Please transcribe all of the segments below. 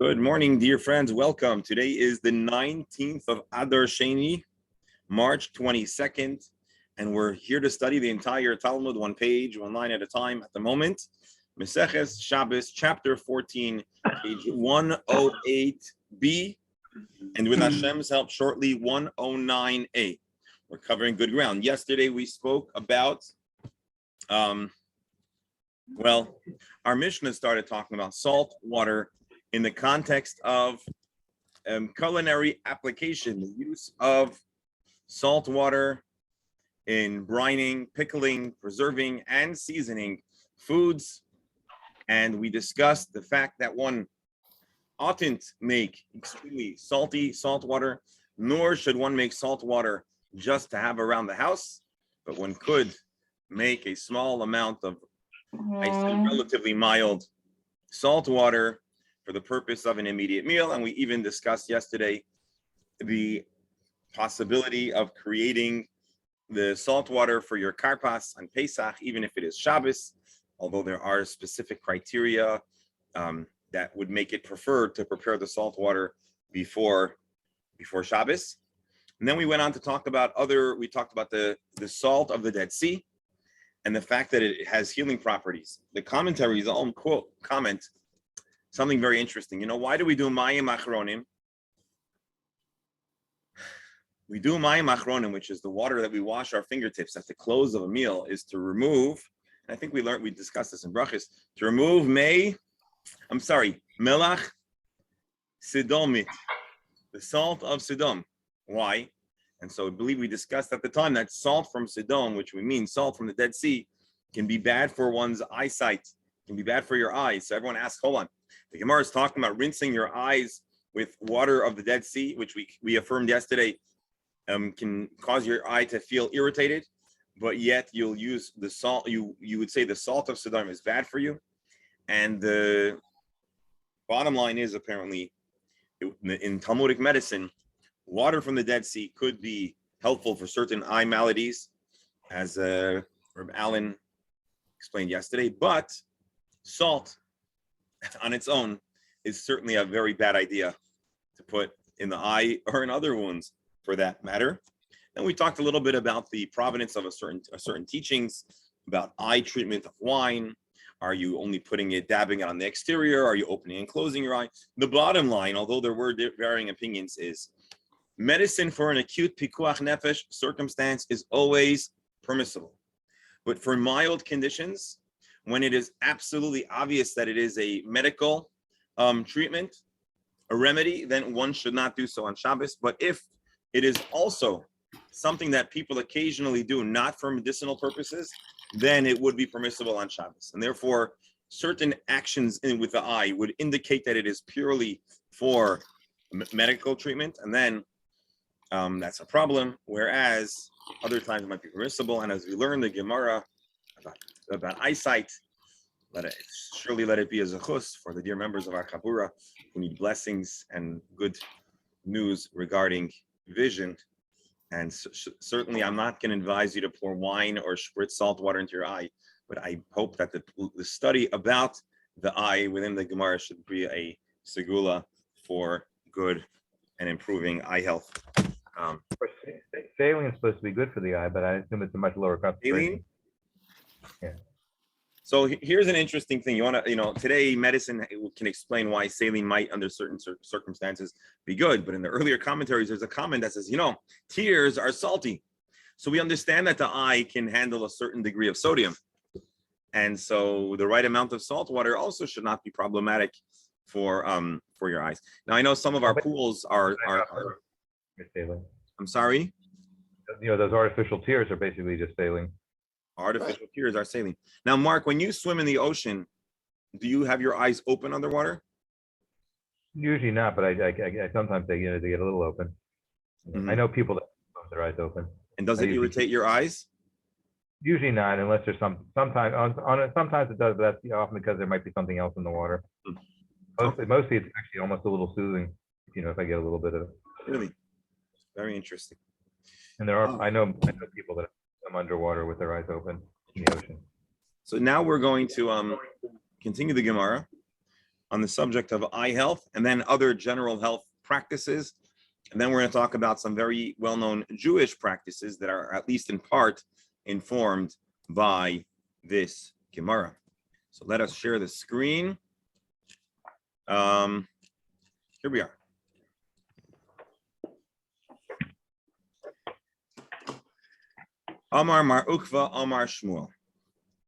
Good morning, dear friends. Welcome. Today is the 19th of Adar Sheni, March 22nd, and we're here to study the entire Talmud, one page, one line at a time at the moment. Maseches Shabbas, chapter 14, page 108b, and with Hashem's help, shortly 109a. We're covering good ground. Yesterday we spoke about, our Mishnah started talking about salt water in the context of culinary application, the use of salt water in brining, pickling, preserving, and seasoning foods. And we discussed the fact that one oughtn't make extremely salty salt water, nor should one make salt water just to have around the house, but one could make a small amount of, I say, relatively mild salt water for the purpose of an immediate meal. And we even discussed yesterday the possibility of creating the salt water for your karpas on Pesach, even if it is Shabbos, although there are specific criteria that would make it preferred to prepare the salt water before Shabbos. And then we went on to talk about we talked about the salt of the Dead Sea and the fact that it has healing properties. The commentaries all comment something very interesting. You know, why do we do Mayim Achronim? We do Mayim Achronim, which is the water that we wash our fingertips at the close of a meal, is to remove, and I think we discussed this in Brachos, to remove Melach Sidomit, the salt of Sidom. Why? And so I believe we discussed at the time that salt from Sidom, which we mean salt from the Dead Sea, can be bad for one's eyesight, can be bad for your eyes. So everyone asks, hold on, the Gemara is talking about rinsing your eyes with water of the Dead Sea, which we affirmed yesterday can cause your eye to feel irritated, but yet you'll use the salt. You would say the salt of Sidom is bad for you. And the bottom line is, apparently, in Talmudic medicine, water from the Dead Sea could be helpful for certain eye maladies, as Reb Allen explained yesterday, but salt on its own is certainly a very bad idea to put in the eye or in other wounds for that matter. And we talked a little bit about the provenance of a certain teachings about eye treatment of wine. Are you only dabbing it on the exterior? Are you opening and closing your eye? The bottom line, although there were varying opinions, is medicine for an acute pikuach nefesh circumstance is always permissible. But for mild conditions, when it is absolutely obvious that it is a medical treatment, a remedy, then one should not do so on Shabbos. But if it is also something that people occasionally do, not for medicinal purposes, then it would be permissible on Shabbos. And therefore, certain actions with the eye would indicate that it is purely for medical treatment, and then that's a problem, whereas other times it might be permissible. And as we learn the Gemara about eyesight, let it be a zechus for the dear members of our Chabura who need blessings and good news regarding vision. And certainly I'm not going to advise you to pour wine or spritz salt water into your eye, but I hope that the study about the eye within the Gemara should be a segula for good and improving eye health. Saline is supposed to be good for the eye, but I assume it's a much lower concentration. Yeah. So here's an interesting thing. Today medicine can explain why saline might, under certain circumstances, be good. But in the earlier commentaries, there's a comment that says, tears are salty. So we understand that the eye can handle a certain degree of sodium. And so the right amount of salt water also should not be problematic for your eyes. Now, I know some of our pools are saline. I'm sorry? Those artificial tears are basically just saline. Artificial tears are saline. Now, Mark, when you swim in the ocean, do you have your eyes open underwater? Usually not, but I sometimes they get a little open. Mm-hmm. I know people that have their eyes open. And does it irritate your eyes? Usually not, unless there's sometimes it does, but that's often because there might be something else in the water. Mostly it's actually almost a little soothing, if I get a little bit of it. Really? Very interesting. And there are, I know people that come underwater with their eyes open in the ocean. So now we're going to continue the Gemara. on the subject of eye health and then other general health practices. And then we're going to talk about some very well-known Jewish practices that are at least in part informed by this Gemara. So let us share the screen. Here we are. Amar Mar Ukva, Amar Shmuel.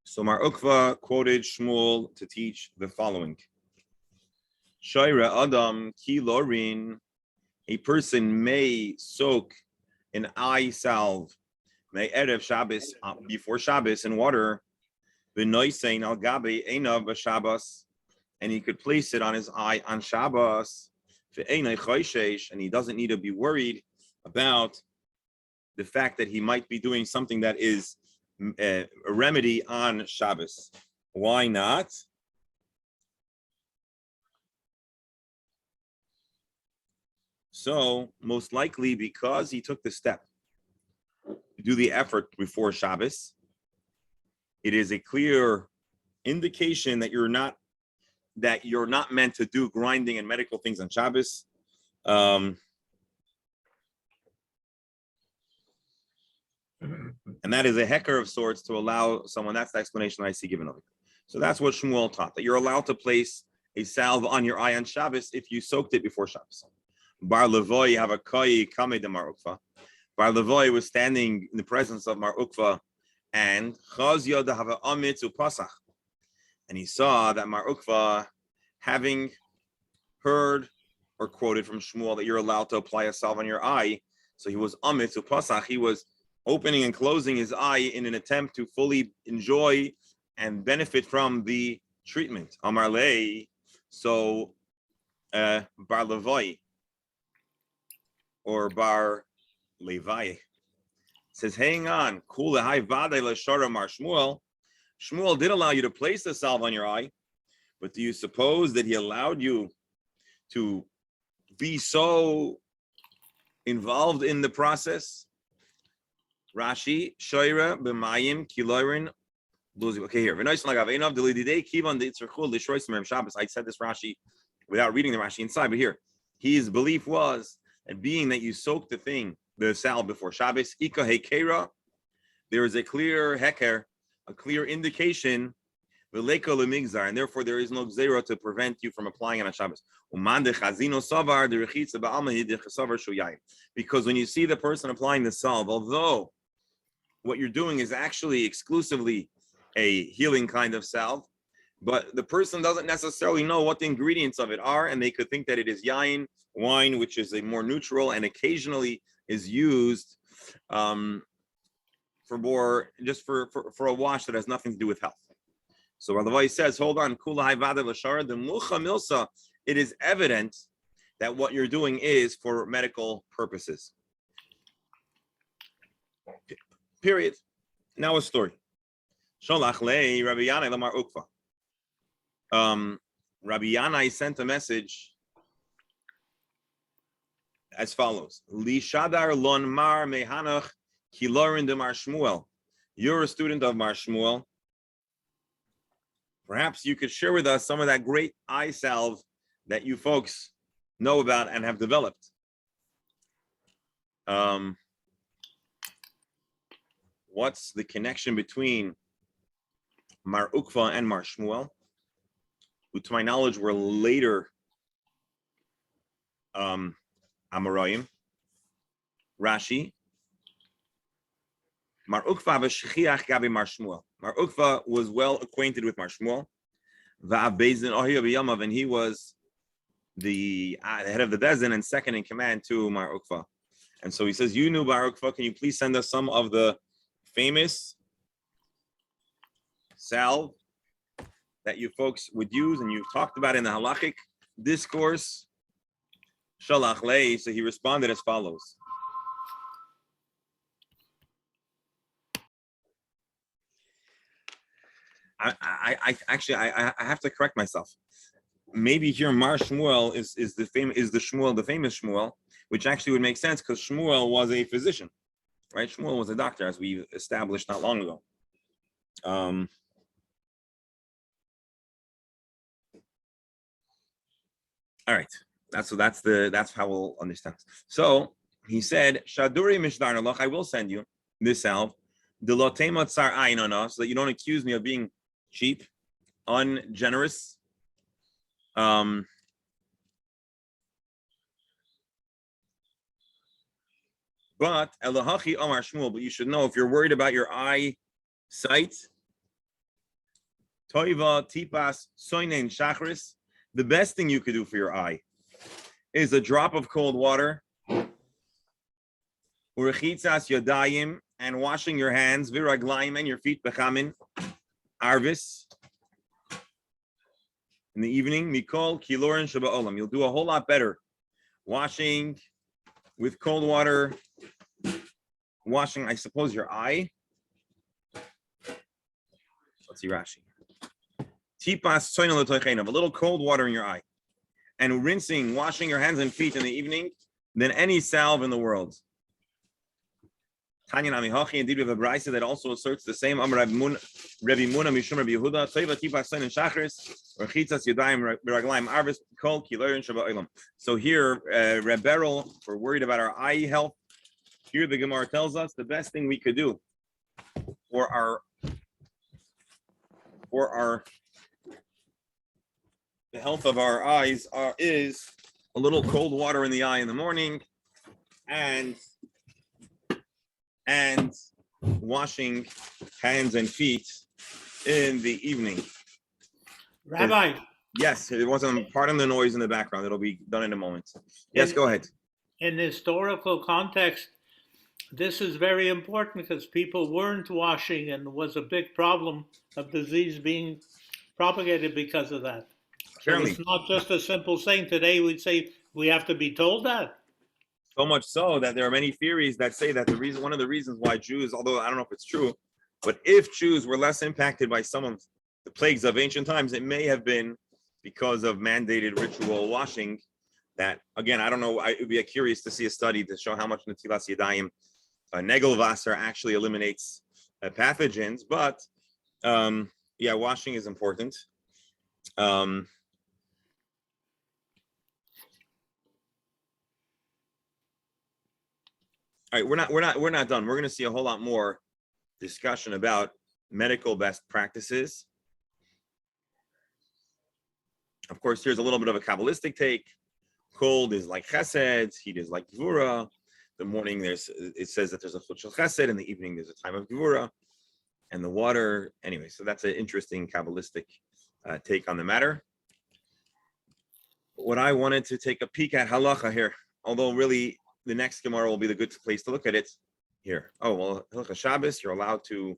So Mar Ukva quoted Shmuel to teach the following. Shaira Adam Ki Lorin, a person may soak an eye salve, may erev Shabbos, before Shabbos in water, v'noisein al gabe einav b'Shabbos, and he could place it on his eye on Shabbos, v'einai choishesh, and he doesn't need to be worried about the fact that he might be doing something that is a remedy on Shabbos. Why not? So most likely because he took the step to do the effort before Shabbos, it is a clear indication that you're not meant to do grinding and medical things on Shabbos. And that is a hecker of sorts to allow someone. That's the explanation I see given over. So that's what Shmuel taught, that you're allowed to place a salve on your eye on Shabbos if you soaked it before Shabbos. Bar Levoy have a koi kame de Mar Ukva. Bar Levoy was standing in the presence of Mar Ukva, and Chaz Yoda have a amitz upasach, and he saw that Mar Ukva, having heard or quoted from Shmuel that you're allowed to apply a salve on your eye, so he was amitz upasach. He was opening and closing his eye in an attempt to fully enjoy and benefit from the treatment. Amar lei, so Bar Levoy or Bar Levi says, hang on, cool. Shmuel did allow you to place the salve on your eye, but do you suppose that he allowed you to be so involved in the process? Rashi, Shoira, B'mayim, Kilorin, okay, here. I said this Rashi without reading the Rashi inside, but here, his belief was that being that you soak the salve before Shabbos, Ika Hekera, there is a clear heker, a clear indication, and therefore there is no gzera to prevent you from applying it on Shabbos. Because when you see the person applying the salve, although what you're doing is actually exclusively a healing kind of salve, but the person doesn't necessarily know what the ingredients of it are, and they could think that it is yain, wine, which is a more neutral and occasionally is used for a wash that has nothing to do with health. So Rav says, hold on, the mucha milsa, it is evident that what you're doing is for medical purposes. Period. Now a story. Sholach lei Rabbi Yanai lamar ukva. Rabbi Yanai sent a message as follows: Li shadar lon mar mehanach kilorin de Mar Shmuel. You're a student of Mar Shmuel. Perhaps you could share with us some of that great eye salve that you folks know about and have developed. What's the connection between Mar Ukva and Mar Shmuel, who to my knowledge were later Amoraim? Rashi, Mar Ukva v'shechiach gabi Mar Shmuel. Mar Ukva was well acquainted with Mar Shmuel, and he was the head of the Bezdin and second in command to Mar Ukva. And so he says, you knew Mar Ukva, can you please send us some of the famous salve that you folks would use and you've talked about in the halachic discourse? Shalach lei, so he responded as follows. I have to correct myself. Maybe here Mar Shmuel is the famous Shmuel, which actually would make sense because Shmuel was a physician, right? Shmuel was a doctor, as we established not long ago. All right. That's how we'll understand. So he said, Shaduri Mishdarnalach, I will send you this salve. So that you don't accuse me of being cheap, ungenerous. But Elahachi Omar Shmuel, but you should know if you're worried about your eyesight, Toiva Tipas Soinen Shachris, the best thing you could do for your eye is a drop of cold water, Urechitzas Yadayim, and washing your hands, Viraglaim, and your feet, Bechamin, Arvis, in the evening, Mikol, Kilorin, Shaba'olam. You'll do a whole lot better washing with cold water, washing, I suppose, your eye. Let's see Rashi. Tipas Soinel Toichenav, a little cold water in your eye, and rinsing, washing your hands and feet in the evening than any salve in the world. Tanya Namihachi, indeed, we have a brisa that also asserts the same. Amar Rabbi Muna Mishum Rabbi Yehuda, Toiva Tipas Soin and Shachris, Rechitzas Yadayim Beraglaim Arvis Kol Kilorin Shabbat. So here, Reb Beryl, if we're worried about our eye health, here the Gemara tells us the best thing we could do for the health of our eyes is a little cold water in the eye in the morning, and washing hands and feet in the evening. Rabbi. Yes, it wasn't. Pardon the noise in the background. It'll be done in a moment. Yes, go ahead. In historical context, this is very important because people weren't washing and was a big problem of disease being propagated because of that. So it's not just a simple saying. Today we'd say we have to be told that. So much so that there are many theories that say that one of the reasons why Jews, although I don't know if it's true, but if Jews were less impacted by some of the plagues of ancient times, it may have been because of mandated ritual washing. That, again, I don't know. It would be curious to see a study to show how much Netilas Yadayim, Negelwasser, actually eliminates pathogens. But yeah, washing is important. All right, we're not done. We're going to see a whole lot more discussion about medical best practices. Of course, here's a little bit of a Kabbalistic take. Cold is like chesed, heat is like gvura. The morning it says that there's a chut chesed, in the evening there's a time of gvura, and the water. Anyway, so that's an interesting Kabbalistic take on the matter. What I wanted to take a peek at halacha here, although really the next Gemara will be the good place to look at it. Here, oh well, halacha Shabbos, you're allowed to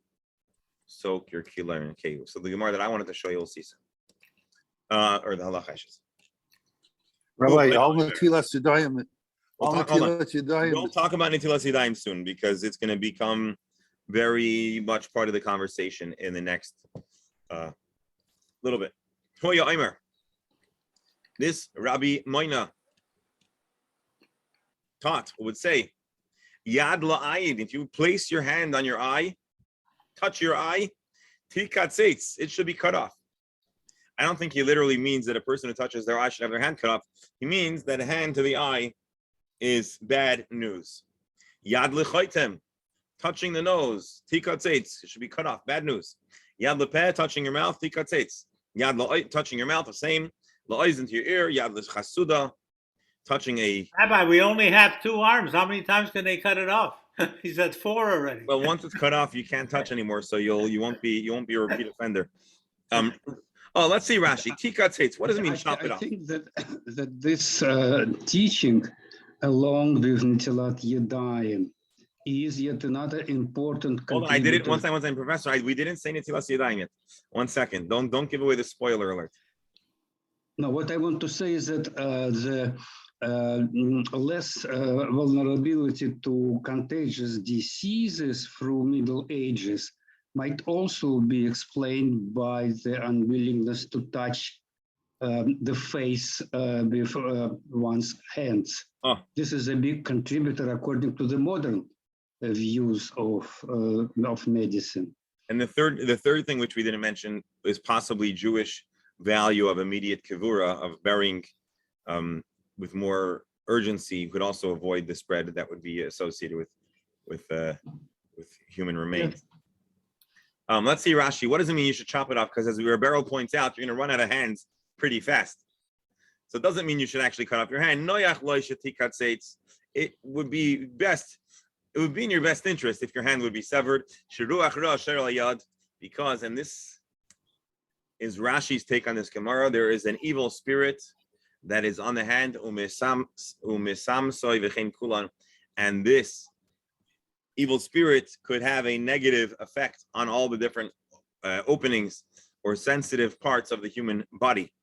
soak your kila and kehu. So the Gemara that I wanted to show you, we'll see some. Or the halacha, I should say. Rabbi, all Netilas Yadayim. We'll talk about Netilas Yadayim soon because it's going to become very much part of the conversation in the next little bit. Hoya Aimer. This Rabbi Moina taught would say, Yad la'ayin, if you place your hand on your eye, touch your eye, tikatzeitz, it should be cut off. I don't think he literally means that a person who touches their eye should have their hand cut off. He means that a hand to the eye is bad news. Yad l'chaitem, touching the nose, tikatzeitz, it should be cut off, bad news. Yad l'peh, touching your mouth, tikatzeitz. Yad la'oit, touching your mouth, the same. La'oiz into your ear, yad l'chasuda, touching a... Rabbi, we only have 2 arms. How many times can they cut it off? He's at 4 already. Well, once it's cut off, you can't touch anymore, so you won't be a repeat offender. Let's see, Rashi. Tikatzeitz. What does it mean? Chop it off. I think that this teaching, along with Netilat Yadayim, is yet another important. Hold on, I did it one time, Professor. We didn't say Netilas Yadayim yet. 1 second. Don't give away the spoiler alert. No, what I want to say is that the less vulnerability to contagious diseases through Middle Ages might also be explained by the unwillingness to touch the face with one's hands. Oh. This is a big contributor according to the modern views of medicine. And the third thing which we didn't mention is possibly Jewish value of immediate kavura, of burying with more urgency could also avoid the spread that would be associated with human remains. Let's see Rashi. What does it mean you should chop it off? Because as Rebero points out, you're going to run out of hands pretty fast. So it doesn't mean you should actually cut off your hand. It would be best. It would be in your best interest if your hand would be severed. Because, and this is Rashi's take on this Gemara, there is an evil spirit that is on the hand, and this evil spirit could have a negative effect on all the different openings or sensitive parts of the human body.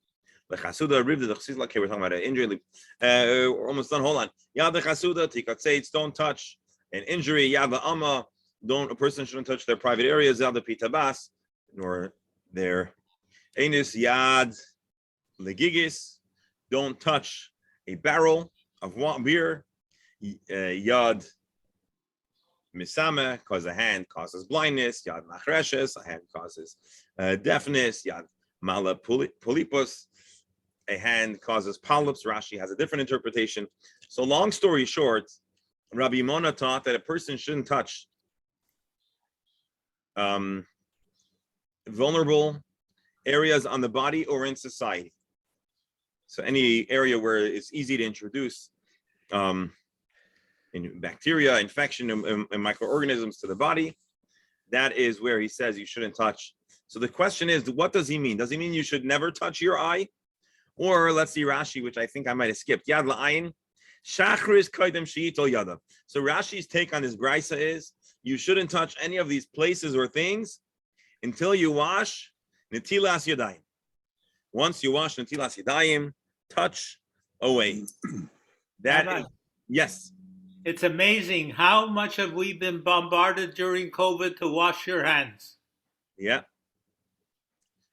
Okay, we're talking about an injury. We're almost done. Hold on. Don't touch an injury. A person shouldn't touch their private areas. Nor their anus, yad, legigis. Don't touch a barrel of beer. Yad misame, because a hand causes blindness. Yad machreshes, a hand causes deafness. Yad mala polypus, a hand causes polyps. Rashi has a different interpretation. So long story short, Rabbi Mona taught that a person shouldn't touch vulnerable areas on the body or in society. So any area where it's easy to introduce in bacteria, infection, and microorganisms to the body, that is where he says you shouldn't touch. So the question is, what does he mean? Does he mean you should never touch your eye? Or let's see Rashi, which I think I might have skipped. Yad la'ayin, shachris kaidem she'ito yada. So Rashi's take on this brisa is you shouldn't touch any of these places or things until you wash netilas yadayim. Once you wash netilas yadayim, touch away. That is, yes. It's amazing how much have we been bombarded during COVID to wash your hands. Yeah.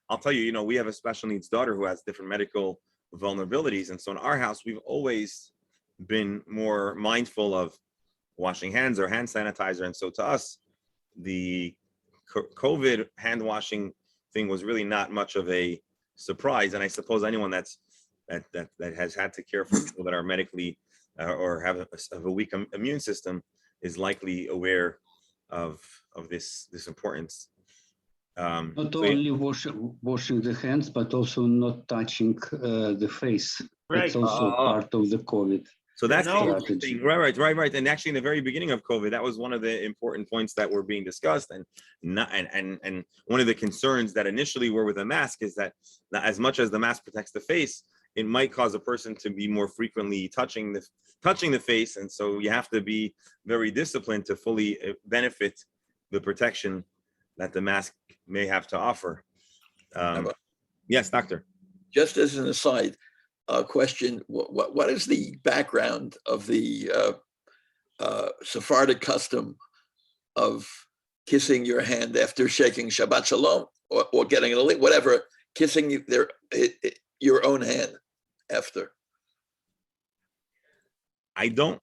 I'll tell you, we have a special needs daughter who has different medical vulnerabilities. And so in our house, we've always been more mindful of washing hands or hand sanitizer. And so to us, the COVID hand washing thing was really not much of a surprise. And I suppose anyone that has had to care for people that are medically or have a weak immune system is likely aware of this importance. Not only washing the hands, but also not touching the face. Right. It's also part of the COVID. So that's the strategy. thing. Right. And actually, in the very beginning of COVID, that was one of the important points that were being discussed. And one of the concerns that initially were with a mask is that as much as the mask protects the face, it might cause a person to be more frequently touching the face. And so you have to be very disciplined to fully benefit the protection that the mask may have to offer. Yes, doctor. Just as an aside, question: what is the background of the Sephardic custom of kissing your hand after shaking Shabbat Shalom or getting a whatever, kissing your own hand after? I don't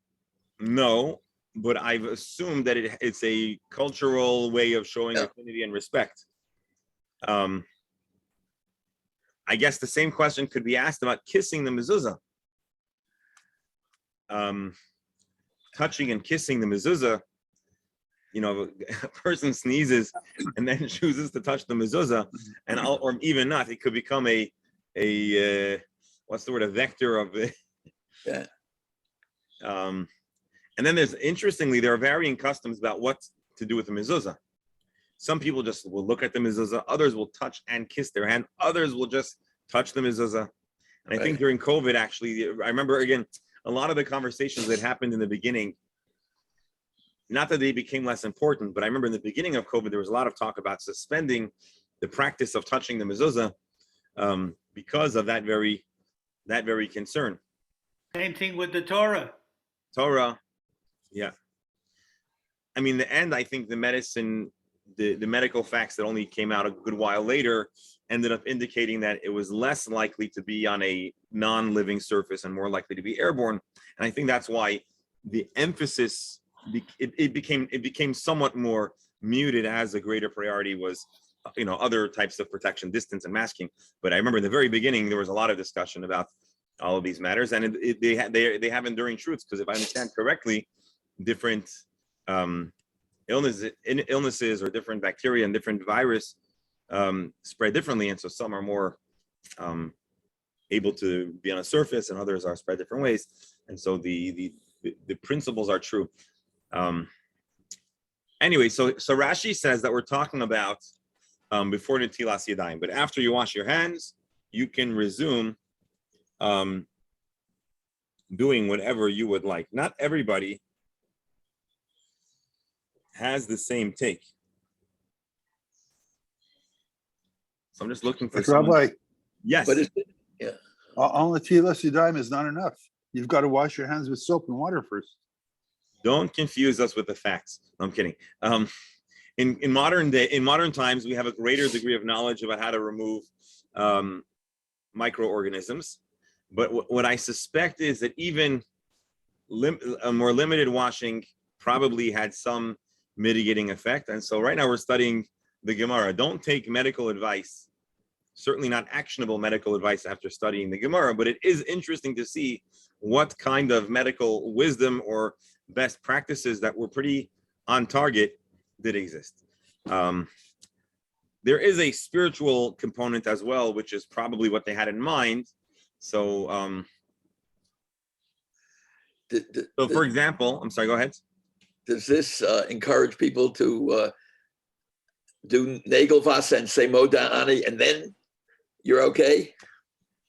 know, but I've assumed that it's a cultural way of showing affinity and respect. I guess the same question could be asked about kissing the mezuzah. Touching and kissing the mezuzah, a person sneezes and then chooses to touch the mezuzah, or even not, it could become a what's the word, a vector of it. Yeah. And then interestingly, there are varying customs about what to do with the mezuzah. Some people just will look at the mezuzah, others will touch and kiss their hand, others will just touch the mezuzah. And I think during COVID, actually, I remember, again, a lot of the conversations that happened in the beginning, not that they became less important, but I remember in the beginning of COVID, there was a lot of talk about suspending the practice of touching the mezuzah because of that very concern. Same thing with the Torah. Yeah. I mean, I think the medicine, the medical facts that only came out a good while later ended up indicating that it was less likely to be on a non-living surface and more likely to be airborne. And I think that's why the emphasis, it became somewhat more muted as a greater priority was, other types of protection, distance and masking. But I remember in the very beginning, there was a lot of discussion about all of these matters, and they have enduring truths. Because if I understand correctly, different illnesses or different bacteria and different virus spread differently, and so some are more able to be on a surface, and others are spread different ways. And so the principles are true. Anyway, so Rashi says that we're talking about before Netilas Yadayim, but after you wash your hands, you can resume doing whatever you would like. Not everybody has the same take. So I'm just looking for Rabbi, yes. But on the Netilas Yadayim is not enough. You've got to wash your hands with soap and water first. Don't confuse us with the facts. No, I'm kidding. In modern times, we have a greater degree of knowledge about how to remove microorganisms. But what I suspect is that even a more limited washing probably had some mitigating effect. And so right now we're studying the Gemara. Don't take medical advice, certainly not actionable medical advice after studying the Gemara, but it is interesting to see what kind of medical wisdom or best practices that were pretty on target did exist. There is a spiritual component as well, which is probably what they had in mind. So, for example, I'm sorry, go ahead. Does this encourage people to do Nagelvas and say Moda Ani, and then you're okay?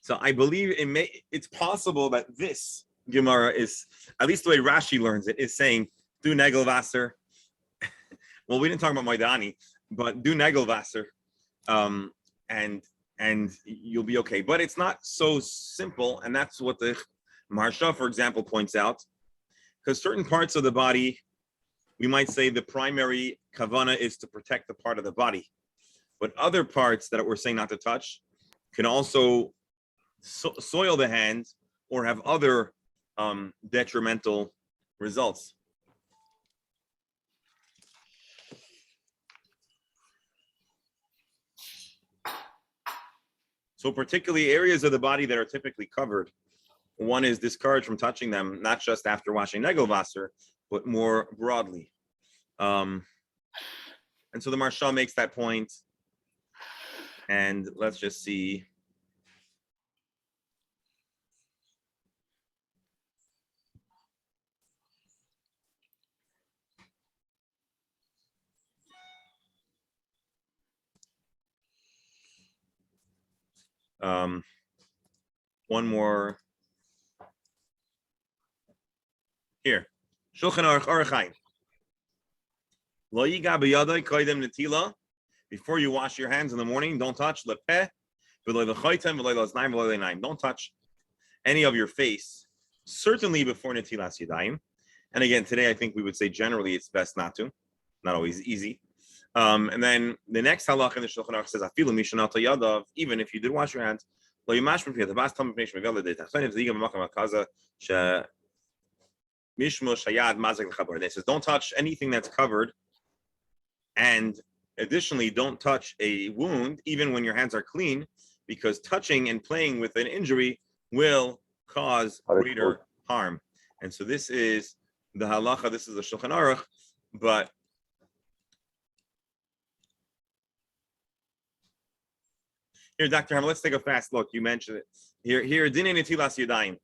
So I believe it's possible that this Gemara is, at least the way Rashi learns it, is saying, do Nagelvasser. Well, we didn't talk about Moidani, but do Nagelvasser, and you'll be okay. But it's not so simple, and that's what the Maharsha, for example, points out. Because certain parts of the body, we might say the primary kavana is to protect the part of the body. But other parts that we're saying not to touch can also soil the hand or have other detrimental results. So particularly areas of the body that are typically covered, one is discouraged from touching them, not just after washing Negelwasser, but more broadly. And so the Maharsha makes that point. And let's just see. One more here. Shulchan Aruch Orach Lo yiga b'yadai koydem netila. Before you wash your hands in the morning, don't touch lepeh, v'lo l'chaytem, v'lo l'znaim, v'lo l'naim. Don't touch any of your face, certainly before netilas yadayim. And again, today I think we would say generally it's best not to. Not always easy. And then the next halach in the Shulchan Aruch says, "Afilu mishanat yadav." Even if you did wash your hands, lo yimash b'piyat the bas tam b'pnei shmegel l'dei if the yigam b'makam hakaza she mishmush hayad mazak l'chabar. It says, don't touch anything that's covered, and additionally, don't touch a wound even when your hands are clean, because touching and playing with an injury will cause greater harm. And so this is the halacha. This is the Shulchan Aruch, but here, Dr. Hammer, let's take a fast look. You mentioned it. Here, Dinei Netilas Yadayim.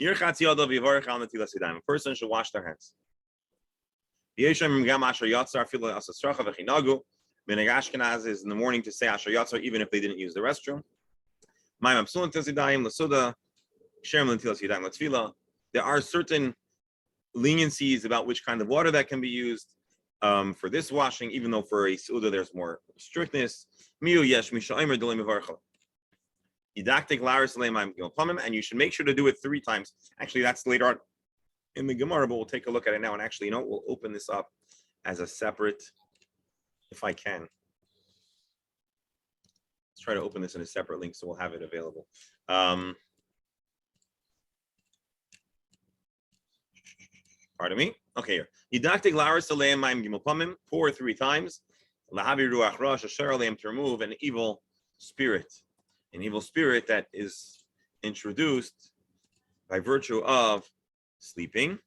Yirchatz Yadav Yivarech Al Netilas Yadayim. A person should wash their hands. Yeshem Gam Asher Yatzar Filo Asasracha V'chinagu. Minhag Ashkenaz is in the morning to say Asher Yatzar even if they didn't use the restroom. Mayim Absul Netilas Yadayim L'Suda. Sherem Netilas Yadayim L'Tfila. There are certain leniencies about which kind of water that can be used. For this washing, even though for a Suda there's more strictness. And you should make sure to do it 3 times. Actually, that's later on in the Gemara, but we'll take a look at it now. And actually, we'll open this up as a separate, if I can. Let's try to open this in a separate link so we'll have it available. Pardon me. Okay, here. Pour 3 times. To remove an evil spirit. an evil spirit that is introduced by virtue of sleeping.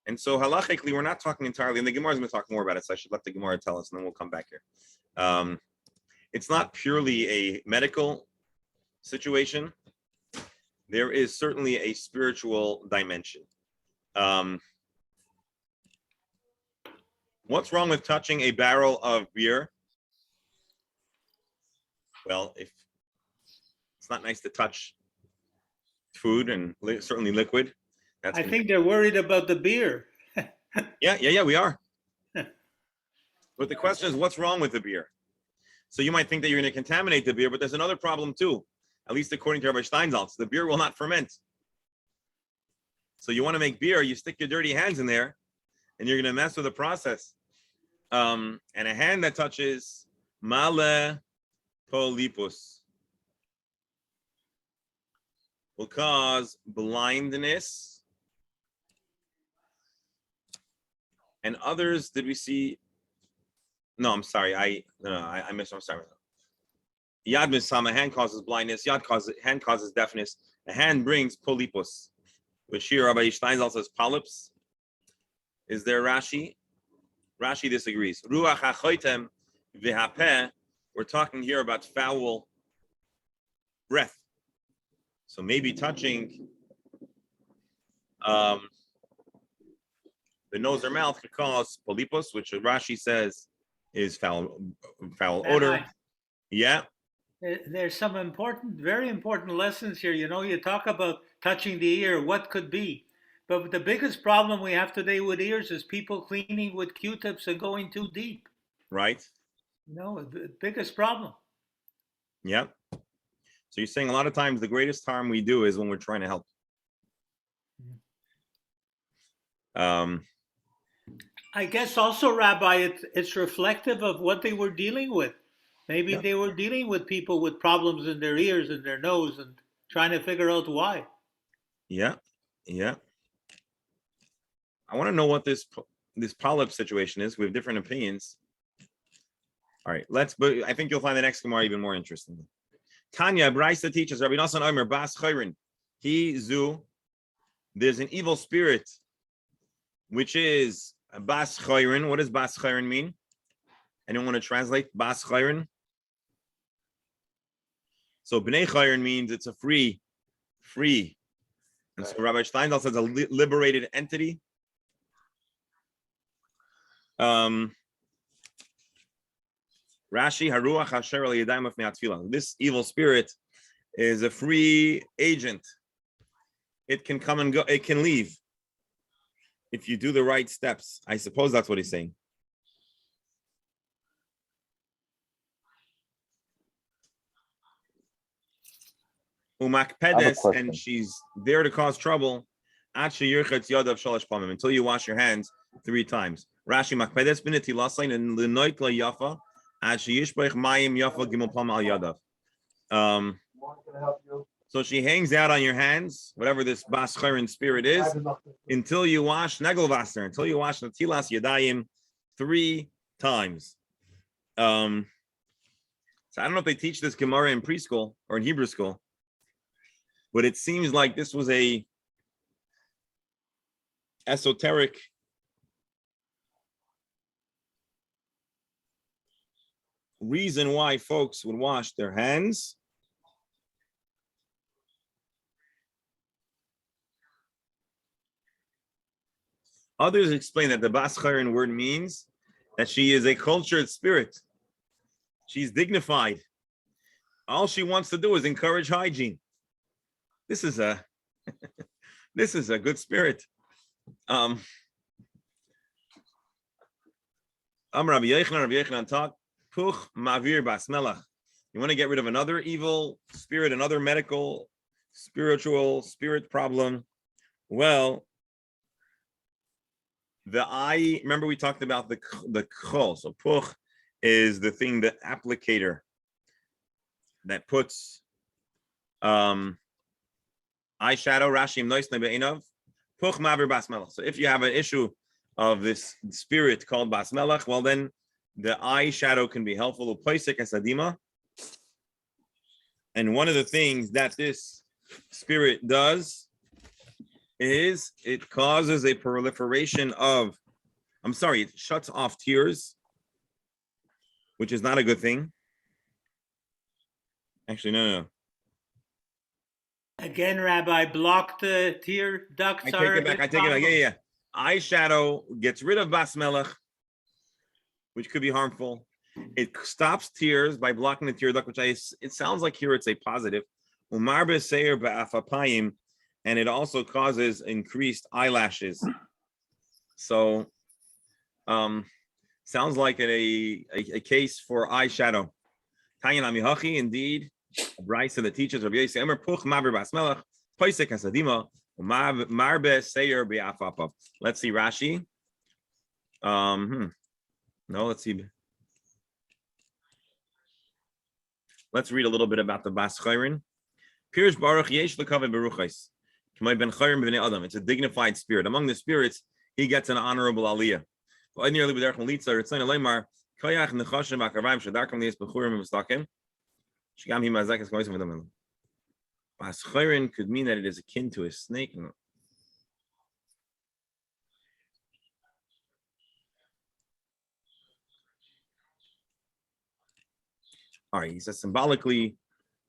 And so halachically, we're not talking entirely, and the Gemara is going to talk more about it, so I should let the Gemara tell us, and then we'll come back here. It's not purely a medical situation. There is certainly a spiritual dimension. What's wrong with touching a barrel of beer? Well, if it's not nice to touch food and certainly liquid. I think they're worried about the beer. Yeah, we are. But the question is, what's wrong with the beer? So you might think that you're going to contaminate the beer, but there's another problem too. At least according to Rabbi Steinsaltz, the beer will not ferment. So you want to make beer, you stick your dirty hands in there, and you're going to mess with the process. And a hand that touches male polipus will cause blindness. And others, did we see? No, I'm sorry. I missed. I'm sorry. Yad misam, a hand causes blindness. Hand causes deafness. A hand brings polipus, which here Rabbi Steinsaltz says polyps. Is there Rashi? Rashi disagrees. Ruach hachoitem v'hapeh. We're talking here about foul breath. So maybe touching the nose or mouth could cause polypus, which Rashi says is foul odor. Yeah. There's some very important lessons here. You talk about touching the ear, what could be. But the biggest problem we have today with ears is people cleaning with Q-tips and going too deep. Right. The biggest problem. Yeah. So you're saying a lot of times the greatest harm we do is when we're trying to help. I guess also, Rabbi, it's reflective of what they were dealing with. Maybe they were dealing with people with problems in their ears and their nose and trying to figure out why. Yeah. I want to know what this polyp situation is. We have different opinions. All right, but I think you'll find the next Gemara even more interesting. Tanya, Braisa teaches, Rabbi Nassan Omer, Bas Chayrin, there's an evil spirit, which is Bas Chayrin. What does Bas Chayrin mean? Anyone want to translate Bas Chayrin? So Bnei Chayrin means it's a free. And so Rabbi Steinsaltz says a liberated entity. Rashi Haruach Hasher al Yadayim of Ne'atfilah. This evil spirit is a free agent. It can come and go. It can leave if you do the right steps. I suppose that's what he's saying. Umakpedes, and she's there to cause trouble. Until you wash your hands 3 times. Rashi Makpedes binetilasain and linoit la yafa. So she hangs out on your hands, whatever this Bas Chayrin spirit is, until you wash Negelwasser, until you wash Natilas Yadayim 3 times. So I don't know if they teach this Gemara in preschool or in Hebrew school, but it seems like this was a esoteric reason why folks would wash their hands. Others explain that the Bas Chayrin word means that she is a cultured spirit. She's dignified. All she wants to do is encourage hygiene. This is a good spirit. Rabbi Yochanan taught, Puch Mavir Bas Melach. You want to get rid of another evil spirit, another spiritual spirit problem. Well, the eye, remember we talked about the kol. So Puch is the thing, the applicator that puts eyeshadow, Rashim Noisne Be'enov, Puch Mavir Bas Melach. So if you have an issue of this spirit called Bas Melach, well then the eyeshadow can be helpful. And one of the things that this spirit does is it causes a proliferation of, it shuts off tears, which is not a good thing. Actually, no. Again, Rabbi, block the tear ducts. I take it back. Yeah. Eyeshadow gets rid of bas melech, which could be harmful. It stops tears by blocking the tear duct, it sounds like here it's a positive. Umar b'seir ba'afapayim, and it also causes increased eyelashes. So, sounds like a case for eyeshadow. Tayin amihachi, indeed. A brisa that teaches Rabbi Yossi Emer puch maver bas melech poisek hasadima marbe seir be'afapav. Let's see Rashi. No, let's see. Let's read a little bit about the bas chayrin. Pirush baruch yesh lekaved beruchais. K'may ben chayrin b'nei adam. It's a dignified spirit. Among the spirits, he gets an honorable aliyah. V'ayni b'derech melitza ritzayna leimar koyach nechashim akarvayim shadarkam liyas b'churim v'stakim. Shigam hi mazak koysim v'damim. Bas chayrin could mean that it is akin to a snake. All right, he says symbolically,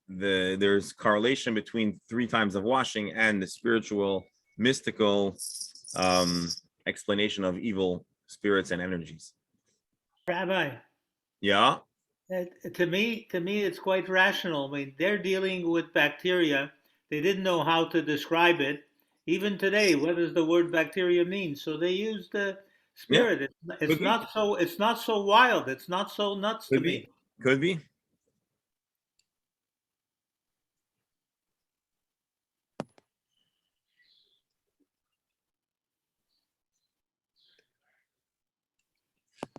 there's correlation between 3 times of washing and the spiritual, mystical explanation of evil spirits and energies. Rabbi. Yeah. To me, it's quite rational. I mean, they're dealing with bacteria. They didn't know how to describe it. Even today, what does the word bacteria mean? So they use the spirit. Yeah. It's not so wild. It's not so nuts to me. Could be.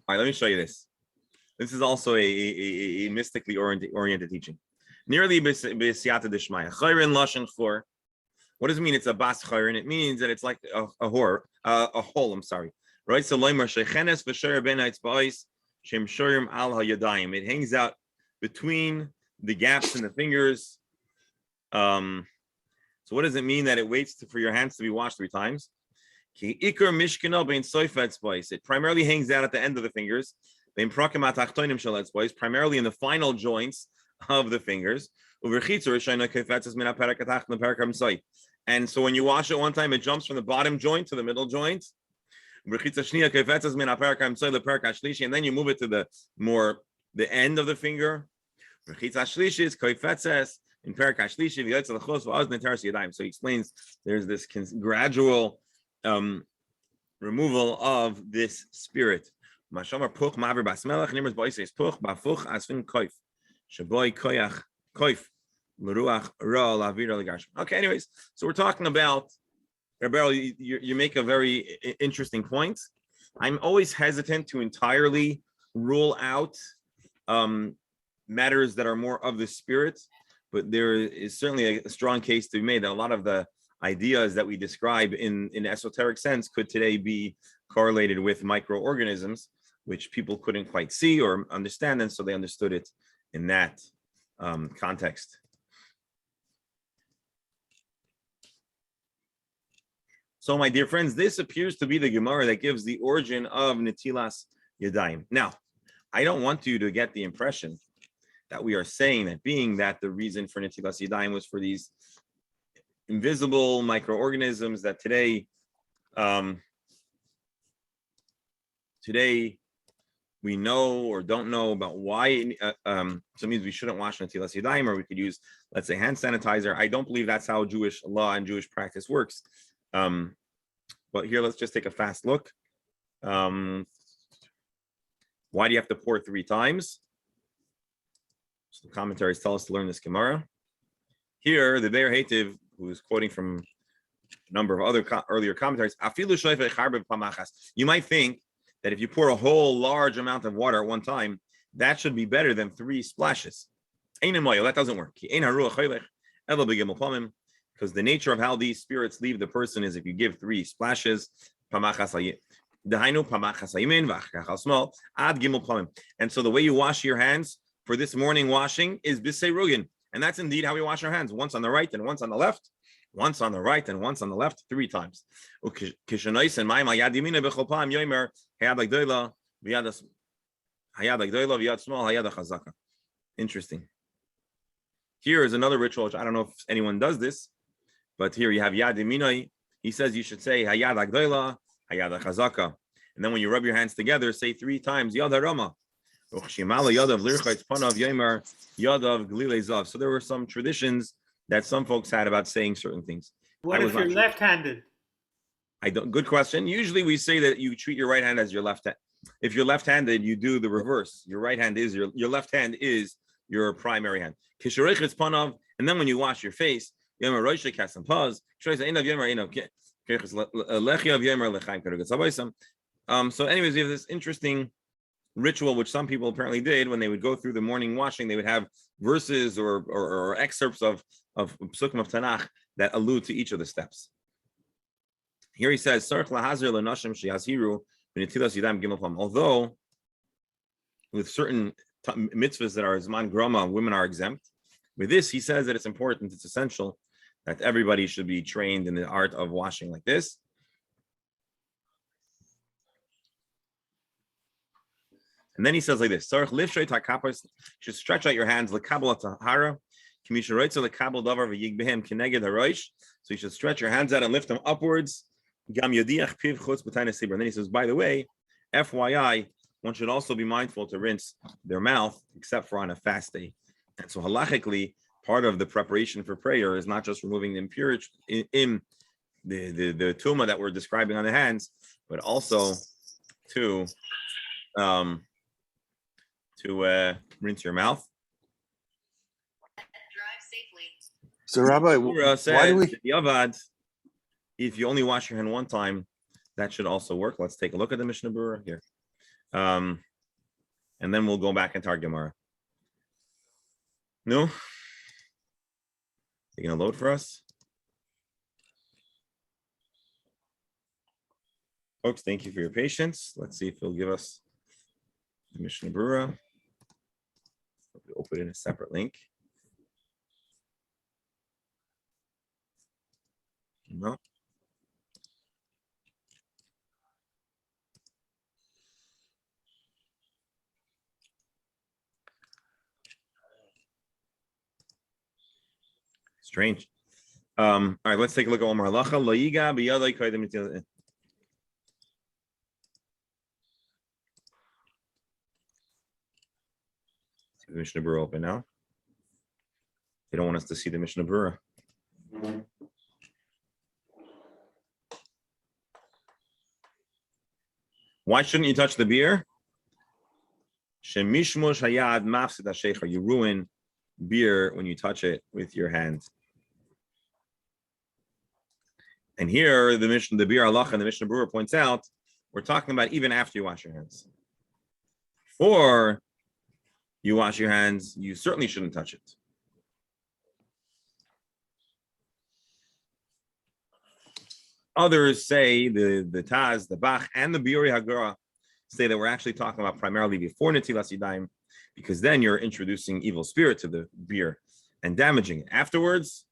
All right, let me show you this. This is also a mystically oriented teaching. Nearly b'siyata d'shmaya. Chayrin lashon chor. What does it mean? It's a bas chayrin. It means that it's like a hole. I'm sorry. Right? So loymar shechenes v'shoyer ben ha'etzba'is shem shoyrim al ha'yadayim. It hangs out between the gaps in the fingers. So what does it mean that it waits for your hands to be washed 3 times? It primarily hangs out at the end of the fingers, primarily in the final joints of the fingers. And so when you wash it one time, it jumps from the bottom joint to the middle joint. And then you move it to the end of the finger. So he explains there's this gradual removal of this spirit. Okay, anyways, so we're talking about, you make a very interesting point. I'm always hesitant to entirely rule out matters that are more of the spirit, but there is certainly a strong case to be made that a lot of the ideas that we describe in esoteric sense could today be correlated with microorganisms, which people couldn't quite see or understand, and so they understood it in that context. So, my dear friends, this appears to be the Gemara that gives the origin of Netilas Yadayim. Now, I don't want you to get the impression that we are saying that being that the reason for Netilas Yadayim was for these invisible microorganisms that today we know or don't know about why. So it means we shouldn't wash Netilas Yadayim, or we could use, let's say, hand sanitizer. I don't believe that's how Jewish law and Jewish practice works. But here, let's just take a fast look. Why do you have to pour 3 times? So the commentaries tell us to learn this Gemara. Here, the Be'er Hativ, who is quoting from a number of other earlier commentaries, you might think that if you pour a whole large amount of water at one time, that should be better than 3 splashes. That doesn't work. Because the nature of how these spirits leave the person is if you give 3 splashes, And so the way you wash your hands for this morning washing is biseirugin. And that's indeed how we wash our hands. Once on the right and once on the left. Once on the right and once on the left, 3 times. Interesting. Here is another ritual, which I don't know if anyone does this, but here you have Yad Yaminai. He says you should say Hayad Agdoila, Hayad Chazaka. And then when you rub your hands together, say 3 times Yad Harama. So there were some traditions that some folks had about saying certain things. What if you're left-handed? Good question. Usually we say that you treat your right hand as your left hand. If you're left-handed, you do the reverse. Your right hand is your left hand is your primary hand. And then when you wash your face, so anyways, we have this interesting ritual which some people apparently did when they would go through the morning washing. They would have verses or excerpts of psukim of Tanakh that allude to each of the steps. Here he says, although with certain mitzvahs that are zman grama, women are exempt, with this he says that it's important, it's essential that everybody should be trained in the art of washing like this. And then he says like this: should stretch out your hands. So you should stretch your hands out and lift them upwards. And then he says, by the way, FYI, one should also be mindful to rinse their mouth, except for on a fast day. And so halachically, part of the preparation for prayer is not just removing the impurity in the tumah that we're describing on the hands, but also to rinse your mouth. Drive safely. So Rabbi, why do we? If you only wash your hand one time, that should also work. Let's take a look at the Mishnah Berurah here. And then we'll go back into our Gemara. No? You gonna load for us? Folks, thank you for your patience. Let's see if he'll give us the Mishnah Berurah. We'll open it in a separate link. No. Strange. All right, let's take a look at one more halacha. The Mishnah Berurah open now. They don't want us to see the Mishnah Berurah. Why shouldn't you touch the beer? Shemishmush hayad mafsid hashecher. You ruin beer when you touch it with your hand. And here the beer halacha and the Mishnah Berurah points out, we're talking about even after you wash your hands. Before you wash your hands, you certainly shouldn't touch it. Others say, the Taz, the Bach, and the Biuri Hagara say that we're actually talking about primarily before Netilas Yadayim, because then you're introducing evil spirit to the beer and damaging it. Afterwards,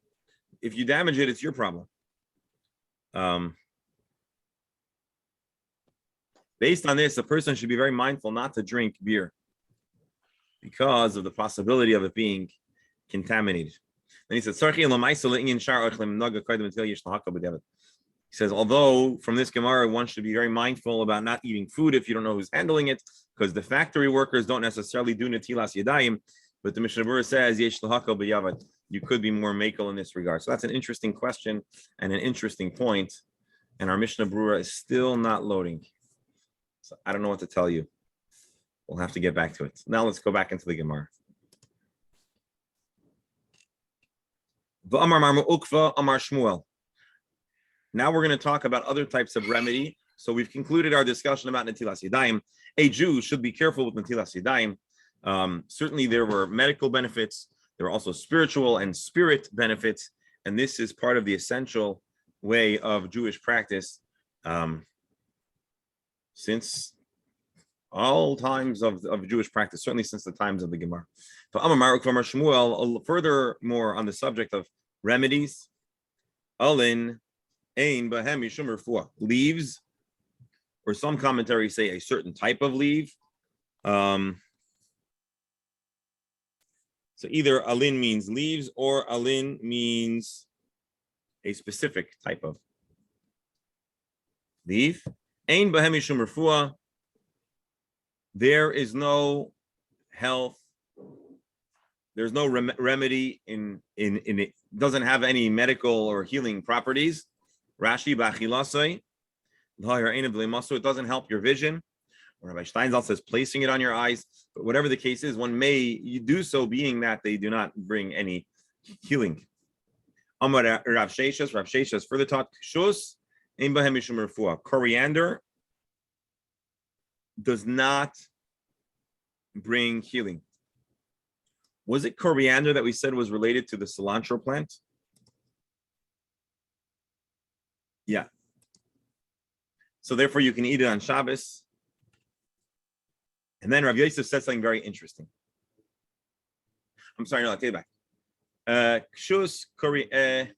if you damage it, it's your problem. Based on this, a person should be very mindful not to drink beer because of the possibility of it being contaminated. Then he says, he says, although from this Gemara, one should be very mindful about not eating food if you don't know who's handling it, because the factory workers don't necessarily do netilas yadayim, but the Mishnah Berurah says, yesh lahakal b'yavad. You could be more makel in this regard. So that's an interesting question and an interesting point. And our Mishnah Berurah is still not loading. So I don't know what to tell you. We'll have to get back to it. Now let's go back into the Gemara. V'amar marmu ukva amar Shmuel. Now we're going to talk about other types of remedy. So we've concluded our discussion about Netilas Yadayim. A Jew should be careful with Netilas Yadayim. Certainly there were medical benefits. There are also spiritual and spirit benefits. And this is part of the essential way of Jewish practice. since all times of Jewish practice, certainly since the times of the Gemara. So Amar Shmuel, furthermore on the subject of remedies, Alin, Ein, Bahem, Yishum, Refuah, leaves, or some commentaries say a certain type of leaf. So either Alin means leaves or Alin means a specific type of leaf. Ein, Bahem, Yishum, Refuah, there is no health, there's no remedy in it, doesn't have any medical or healing properties. Rashi b'achilasai, it doesn't help your vision. Or Rabbi Steinsaltz says placing it on your eyes, but whatever the case is, one may do so being that they do not bring any healing. Amar Rav Sheshas further taught, Kshus ein bahem mishum refuah. Coriander does not bring healing. Was it coriander that we said was related to the cilantro plant? Yeah. So therefore you can eat it on Shabbos. And then Rav Yosef said something very interesting. I'm sorry, no, I'll take it back. Kshus coriander.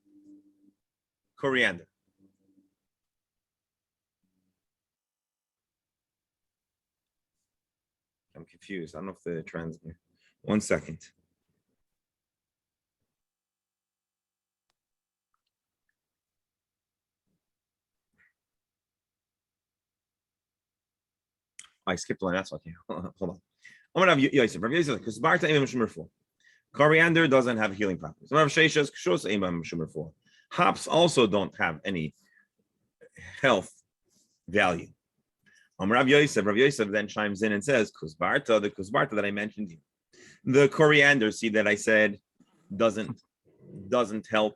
I'm confused. I don't know if the trans. 1 second. I skipped one. That's okay. Hold on. I'm gonna have Yosef. Rav Yosef, because coriander doesn't have healing properties. Hops also don't have any health value. Rav Yosef then chimes in and says, the kuzbarta that I mentioned, the coriander seed that I said doesn't help.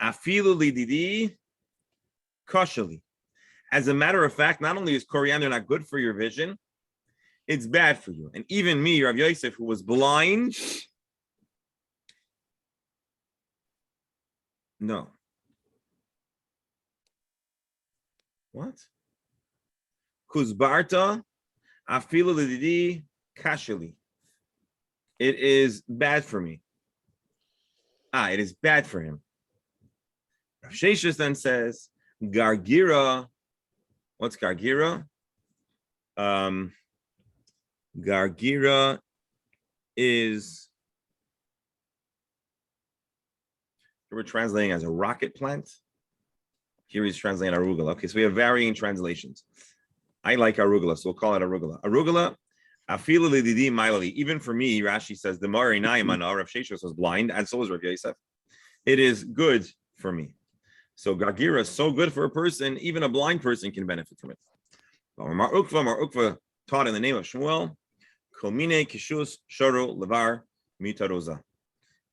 Afilu lididi koshali. As a matter of fact, not only is coriander not good for your vision, it's bad for you. And even me, Rav Yosef, who was blind, no. What? Kuzbarta, afilu lididi kashali. It is bad for me. It is bad for him. Rav Sheshis then says, Gargira. What's Gargira? Gargira is, we're translating as a rocket plant. Here he's translating arugula. Okay, so we have varying translations. I like arugula, so we'll call it arugula. Arugula, afilu lididi mailali. Even for me, Rashi says, the Mari Naimana, Rav Sheshos was blind, and so was Rav Yosef. It is good for me. So Gargira is so good for a person, even a blind person can benefit from it. Mar Ukva taught in the name of Shmuel, Kolmine Kishus Sharu Levar Mitaroza.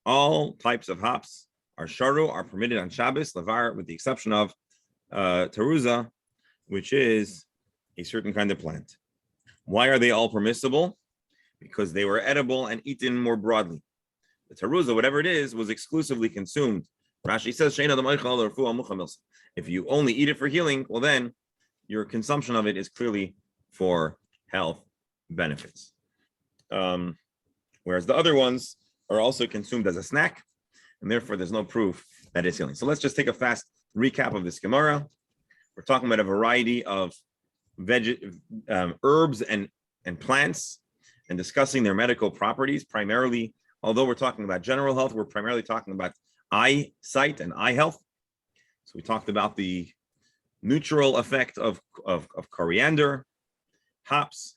All types of hops are sharu, are permitted on Shabbos, Levar, with the exception of Taruza, which is a certain kind of plant. Why are they all permissible? Because they were edible and eaten more broadly. The Taruza, whatever it is, was exclusively consumed. Rashi says, if you only eat it for healing, well then, your consumption of it is clearly for health benefits. Whereas the other ones are also consumed as a snack, and therefore there's no proof that it's healing. So let's just take a fast recap of this Gemara. We're talking about a variety of herbs and plants and discussing their medical properties. Primarily, although we're talking about general health, we're primarily talking about eyesight and eye health. So we talked about the neutral effect of coriander, hops.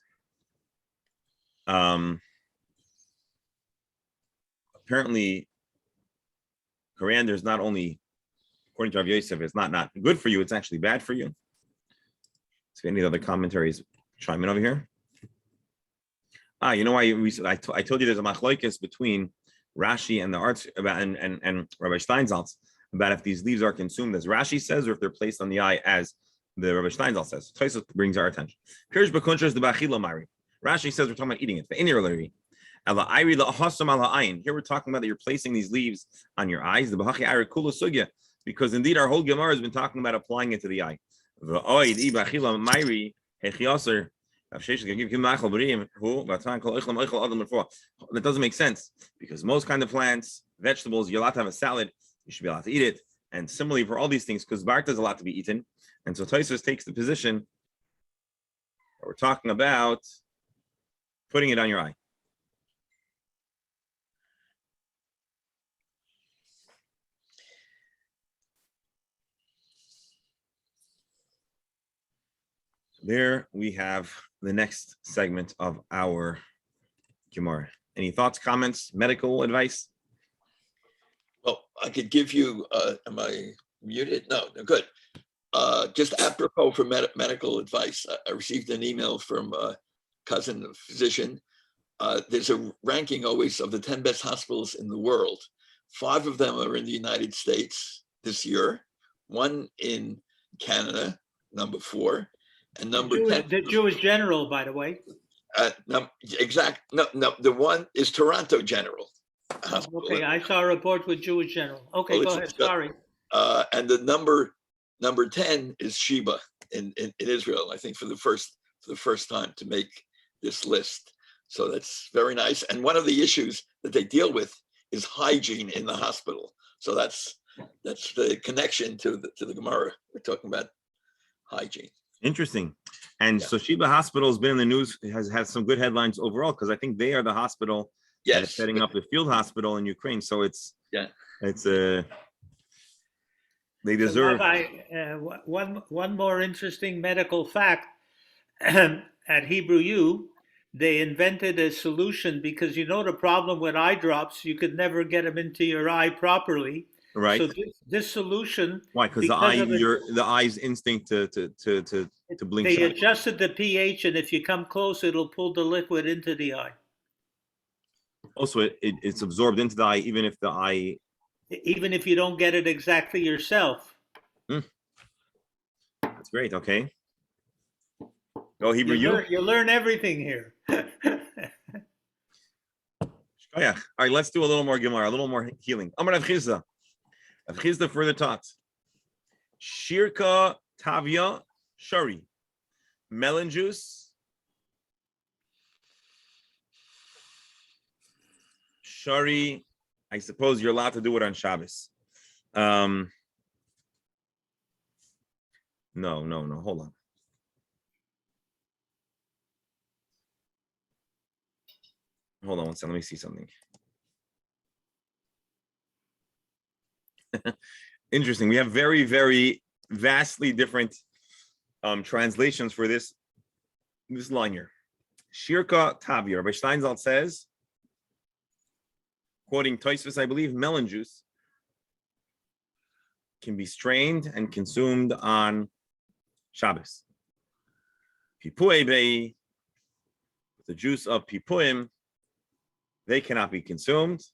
Apparently, coriander is not only, according to Rav Yosef, it's not good for you, it's actually bad for you. So any other commentaries chime in over here? You know why I told you there's a machlokes between Rashi and the arts about and Rabbi Steinsaltz about if these leaves are consumed as Rashi says or if they're placed on the eye as the Rabbi Steinsaltz says. Tosfos brings our attention. Rashi says we're talking about eating it. Here we're talking about that you're placing these leaves on your eyes. Because indeed our whole Gemara has been talking about applying it to the eye. V'oid I b'achila mayri hechiaser. That doesn't make sense because most kind of plants, vegetables, you're allowed to have a salad. You should be allowed to eat it. And similarly for all these things, because barta is allowed to be eaten. And so Tosfos takes the position that we're talking about putting it on your eye. There we have the next segment of our Gemara. Any thoughts, comments, medical advice? Well, I could give you, am I muted? No, good. Just apropos for medical advice, I received an email from a cousin, a physician. There's a ranking always of the 10 best hospitals in the world. 5 of them are in the United States this year, 1 in Canada, number 4, and number 10. The Jewish General, by the way. No, the one is Toronto General Hospital. Okay, I saw a report with Jewish General. Okay, Well, go ahead, sorry. And the number 10 is Sheba in Israel, I think for the first time to make this list. So that's very nice. And one of the issues that they deal with is hygiene in the hospital. So that's the connection to the Gemara. We're talking about hygiene. Interesting. And so Sheba Hospital has been in the news, has had some good headlines overall, because I think they are the hospital that is setting up the field hospital in Ukraine. So they deserve. One more interesting medical fact. At Hebrew U, they invented a solution because the problem with eye drops, you could never get them into your eye properly. Right. So this solution. Why? Because the eye's instinct to blink. They adjusted the pH, and if you come close, it'll pull the liquid into the eye. Also, it's absorbed into the eye, even if you don't get it exactly yourself. That's great. Okay. Go Hebrew U. You learn everything here. All right, let's do a little more Gemara, a little more healing. Amar Rav Chisda. Rav Chisda further taught. Shirka Tavia Shari. Melon juice. Shari. I suppose you're allowed to do it on Shabbos. No. Hold on. Hold on one second. Let me see something. Interesting. We have very, very vastly different translations for this line here. Shirka Tavia. Rabbi Steinsaltz says, quoting Tosfos, I believe, melon juice can be strained and consumed on Shabbos. Pipuei bei, the juice of pipuim, they cannot be consumed.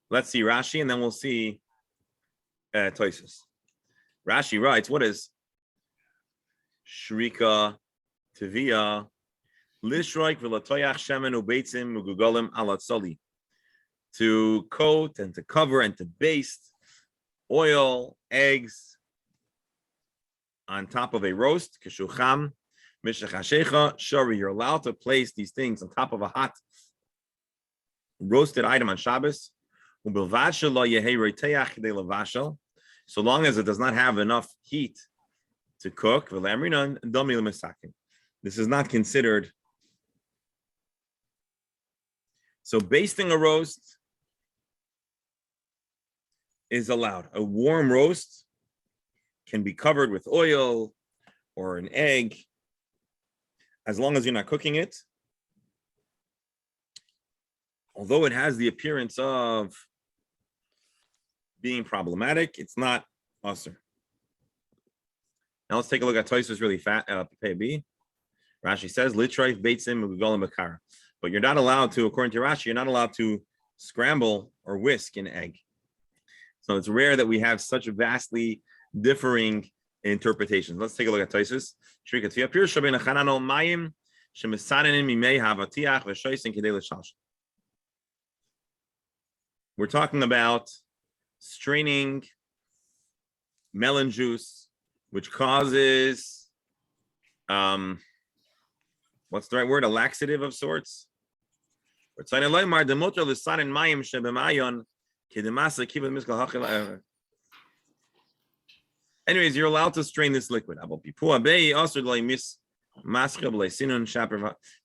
Let's see Rashi, and then we'll see Tosfos. Rashi writes, what is Shrika Tavia Lishroik v'latoyach shemen ubeitzim ugugolim alatzoli, to coat and to cover and to baste oil, eggs on top of a roast. Keshucham mishachashecha shari. You're allowed to place these things on top of a hot roasted item on Shabbos. So long as it does not have enough heat to cook. This is not considered. So basting a roast is allowed. A warm roast can be covered with oil or an egg, as long as you're not cooking it. Although it has the appearance of being problematic, it's not usher. Now let's take a look at Tosfos really fat. Rashi says, "Litrayf beitzim u'golim bakara." But you're not allowed to, according to Rashi, you're not allowed to scramble or whisk an egg. So it's rare that we have such vastly differing interpretations. Let's take a look at Tosfos. We're talking about straining melon juice, which causes what's the right word? A laxative of sorts. Anyways, you're allowed to strain this liquid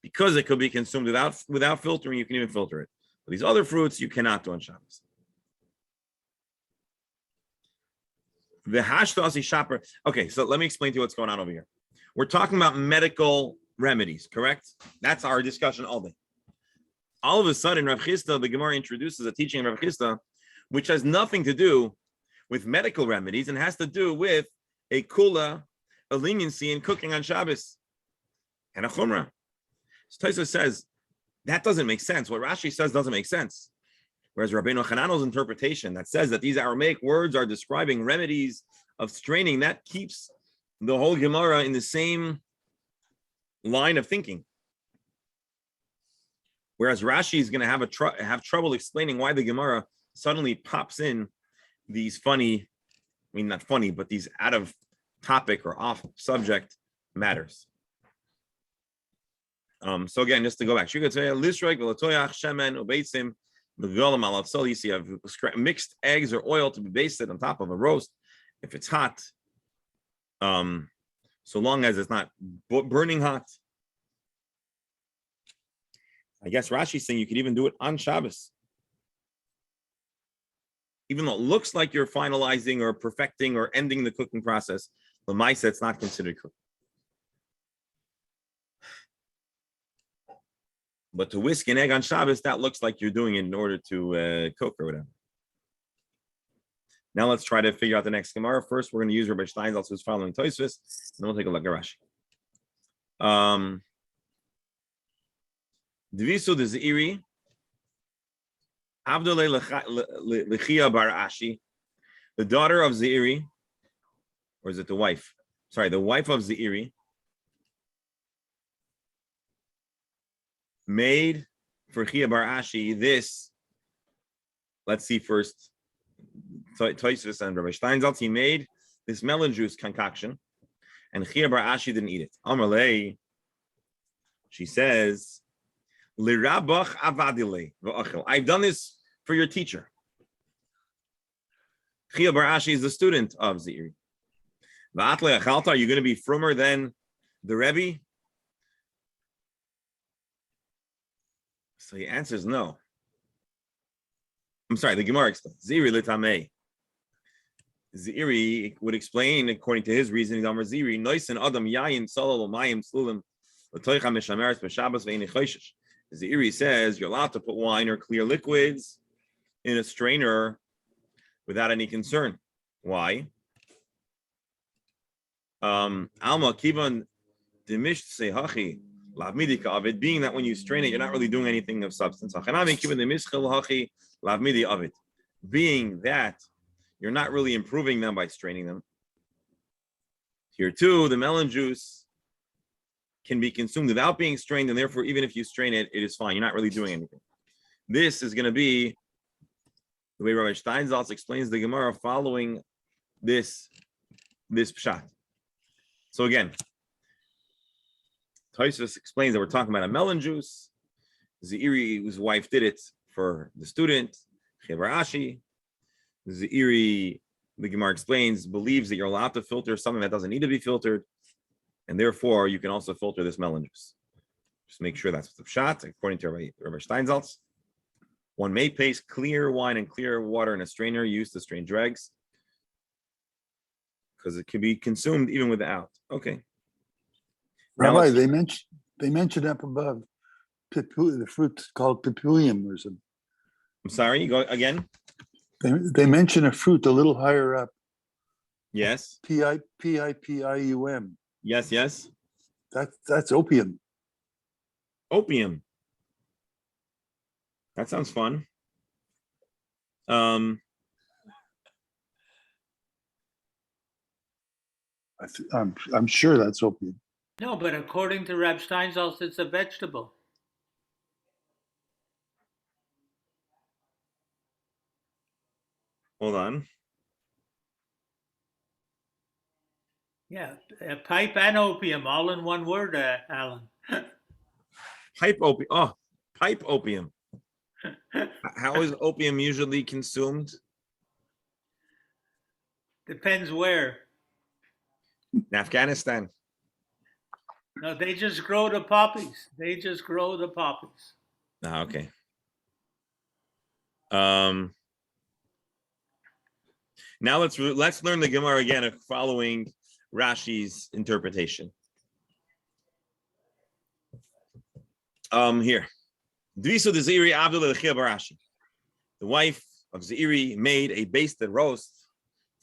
because it could be consumed without filtering. You can even filter it. But these other fruits you cannot do on Shabbos. Okay, so let me explain to you what's going on over here. We're talking about medical remedies, correct? That's our discussion all day. All of a sudden, Rav Chisda, the Gemara introduces a teaching of Rav Chisda, which has nothing to do with medical remedies and has to do with a kula, a leniency in cooking on Shabbos, and a chumrah. So Tosfos says that doesn't make sense. What Rashi says doesn't make sense. Whereas Rabbeinu Hananel's interpretation that says that these Aramaic words are describing remedies of straining, that keeps the whole Gemara in the same line of thinking. Whereas Rashi is going to have trouble explaining why the Gemara suddenly pops in these funny, not funny, but these out of topic or off subject matters. So again, just to go back, you see you have mixed eggs or oil to be basted on top of a roast. If it's hot, so long as it's not burning hot. I guess Rashi's saying you could even do it on Shabbos. Even though it looks like you're finalizing or perfecting or ending the cooking process, the Maisa, it's not considered cooking. But to whisk an egg on Shabbos, that looks like you're doing it in order to cook or whatever. Now let's try to figure out the next Gemara. First, we're going to use Rabbi Steinsaltz, who's following Tosfos, and then we'll take a look at Rashi. Dvisu de Zeiri, Abdullah Lechia Bar Ashi, the daughter of Zeiri, or is it the wife? Sorry, the wife of Zeiri, made for Chia Bar Ashi this. Let's see first. Tosfos and Rabbi Steinsaltz, he made this melon juice concoction, and Chia Bar Ashi didn't eat it. Amalei, she says, L'rabach avadile v'achel. I've done this for your teacher. Chia Bar Ashi is the student of Zeiri. V'atle achalta, are you going to be frummer than the Rebbe? So he answers no. I'm sorry, the Gemara explains. Zeiri litamei. Zeiri would explain, according to his reasoning, Amar Zeiri, Noisin Adam Yayin Salal Mayim Slulim L'toicha Mishameres B'Shabbos Ve'ini Choishesh. Zeiri says you're allowed to put wine or clear liquids in a strainer without any concern. Why? Alma Kivan Dimish Sehachi Lavmidika of it, being that when you strain it, you're not really doing anything of substance. Being that you're not really improving them by straining them. Here too, the melon juice can be consumed without being strained, and therefore, even if you strain it, it is fine. You're not really doing anything. This is going to be the way Rabbi Steinsaltz explains the Gemara following this pshat. So again, Tosfos explains that we're talking about a melon juice. Zeiri, whose wife did it for the student, Chebar Ashi. Zeiri, the Gemara explains, believes that you're allowed to filter something that doesn't need to be filtered, and therefore you can also filter this melon juice. Just make sure that's the pshat, according to Rabbi Steinsaltz. One may place clear wine and clear water in a strainer used to strain dregs, because it can be consumed even without. Okay. Rabbi, they mentioned up above the fruit called pipulium or something. I'm sorry, go again. They mention a fruit a little higher up. Yes. Pipium. Yes. That's opium. Opium. That sounds fun. I'm sure that's opium. No, but according to Reb Steinsaltz, it's a vegetable. Hold on. Yeah, pipe and opium all in one word, Alan. Pipe opium. Oh, pipe opium. How is opium usually consumed? Depends where. In Afghanistan. No, they just grow the poppies. They just grow the poppies. Ah, okay. Now let's learn the Gemara again following Rashi's interpretation. Here. Dviso de Ziri Abdul Barashi. The wife of Zairi made a basted roast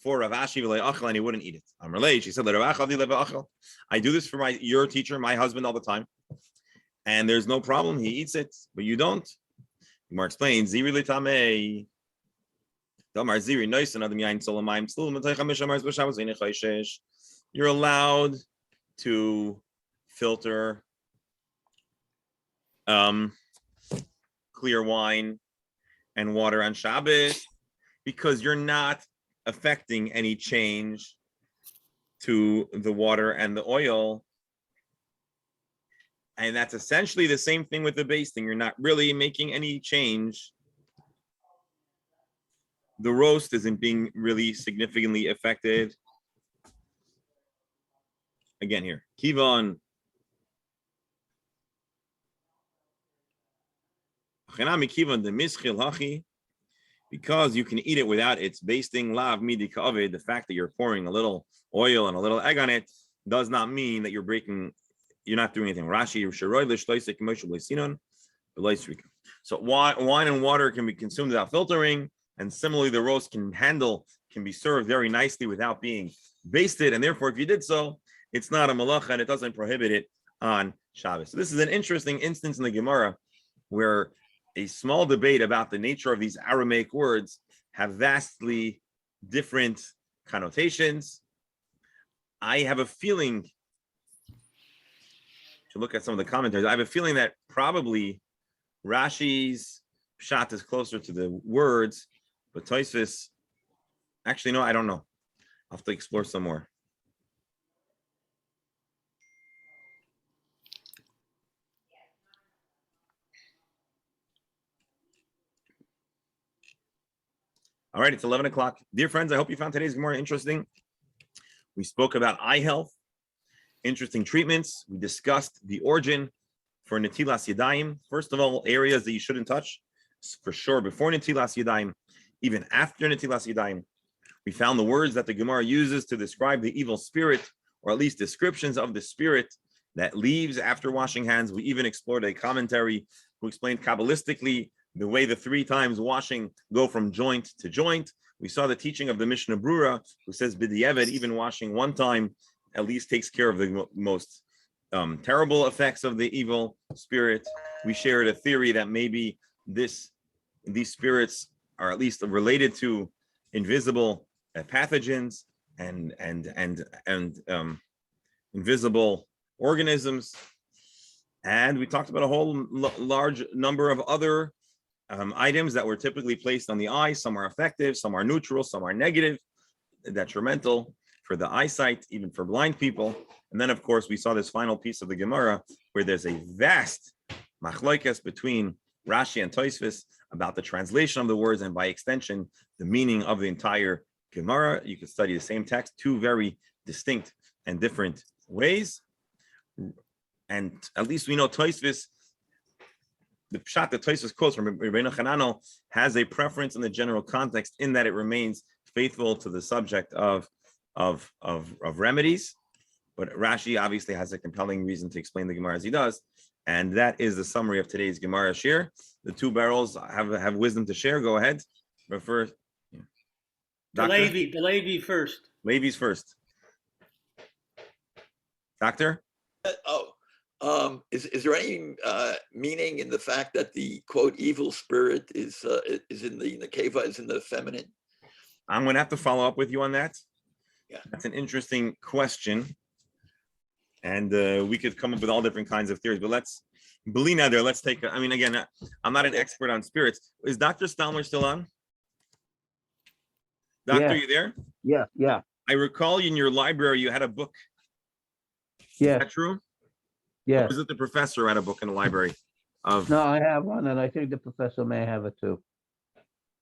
for Rav Ashi and he wouldn't eat it. I'm related. She said, I do this for your teacher, my husband, all the time. And there's no problem. He eats it, but you don't. Gemara explains, Ziri Litame. You're allowed to filter clear wine and water on Shabbos because you're not affecting any change to the water and the oil. And that's essentially the same thing with the basting. You're not really making any change. The roast isn't being really significantly affected. Again here, Kivon. Because you can eat it without its basting, lav midi ka'avid, the fact that you're pouring a little oil and a little egg on it does not mean that you're not doing anything. Rashi, so wine and water can be consumed without filtering, and similarly the roast can be served very nicely without being basted, and therefore if you did so, it's not a malacha and it doesn't prohibit it on Shabbos. So this is an interesting instance in the Gemara where a small debate about the nature of these Aramaic words have vastly different connotations. I have a feeling, to look at some of the commentaries, I have a feeling that probably Rashi's pshat is closer to the words, but Tosfos, actually, no, I don't know. I'll have to explore some more. All right, it's 11 o'clock. Dear friends, I hope you found today's Gemara interesting. We spoke about eye health, interesting treatments. We discussed the origin for Netilas Yadayim. First of all, areas that you shouldn't touch, for sure, before Netilas Yadayim, even after Netilas Yadayim. We found the words that the Gemara uses to describe the evil spirit, or at least descriptions of the spirit that leaves after washing hands. We even explored a commentary who explained Kabbalistically the way the 3 times washing go from joint to joint. We saw the teaching of the Mishnah Brura, who says B'diavad, even washing 1 time at least takes care of the most terrible effects of the evil spirit. We shared a theory that maybe these spirits are at least related to invisible pathogens and invisible organisms. And we talked about a whole large number of other items that were typically placed on the eye. Some are effective, some are neutral, some are negative, detrimental for the eyesight, even for blind people. And then, of course, we saw this final piece of the Gemara where there's a vast machlokes between Rashi and Tosfos about the translation of the words and, by extension, the meaning of the entire Gemara. You could study the same text 2 very distinct and different ways. And at least we know Tosfos, the pshat that Tosfos quotes from Rabbeinu Chananel, has a preference in the general context in that it remains faithful to the subject of remedies. But Rashi obviously has a compelling reason to explain the Gemara as he does. And that is the summary of today's Gemara shir. The 2 barrels have wisdom to share. Go ahead. But first, The Levi first. Levi's first. Doctor? Is there any meaning in the fact that the quote evil spirit is in the nekeva, is in the feminine? I'm going to have to follow up with you on that. Yeah, that's an interesting question, and we could come up with all different kinds of theories. But let's Belina there. Let's take. I mean, again, I'm not an expert on spirits. Is Dr. Stalmer still on? Doctor, you there? Yeah. I recall in your library you had a book. Is Yeah, that true? Or yeah. was it the professor who had a book in the library? Of, No, I have one, and I think the professor may have it too.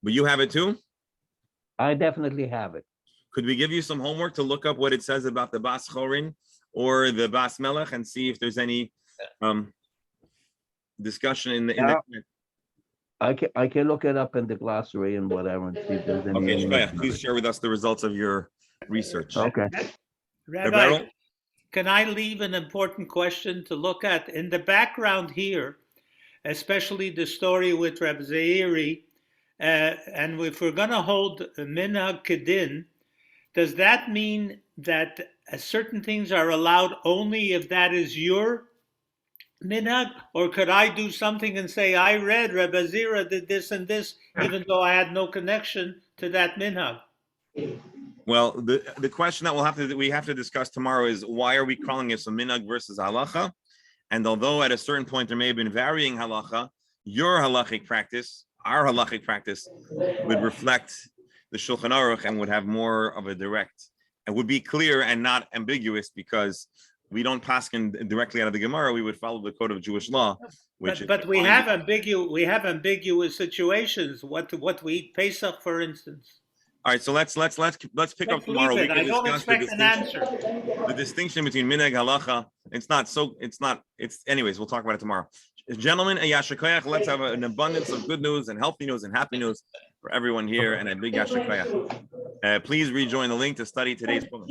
but you have it too? I definitely have it. Could we give you some homework to look up what it says about the Bas Chorin or the Bas Melech and see if there's any discussion in the I can look it up in the glossary and whatever and see if there's any. Okay, Shkoyach, please share with us the results of your research. Okay. Rabbi, can I leave an important question to look at in the background here, especially the story with Reb Zeiri, and if we're going to hold Minhag Kedin, does that mean that certain things are allowed only if that is your minhag, or could I do something and say I read Reb Zera did this and this, even though I had no connection to that minhag? Well, the question that we have to discuss tomorrow is why are we calling it a minhag versus halacha? And although at a certain point there may have been varying halacha, your halachic practice, our halachic practice, would reflect the Shulchan Aruch and would have more of a direct, and would be clear and not ambiguous because we don't paskin directly out of the Gemara. We would follow the code of Jewish law, which. But we have ambiguous situations. What we eat Pesach, for instance. All right, so let's pick up tomorrow. We can I don't discuss expect an answer. the distinction between minhag halacha. Anyways, we'll talk about it tomorrow. Gentlemen, Yasher Koyach, let's have an abundance of good news and healthy news and happy news for everyone here, and a big Yasher Koyach. Please rejoin the link to study today's book.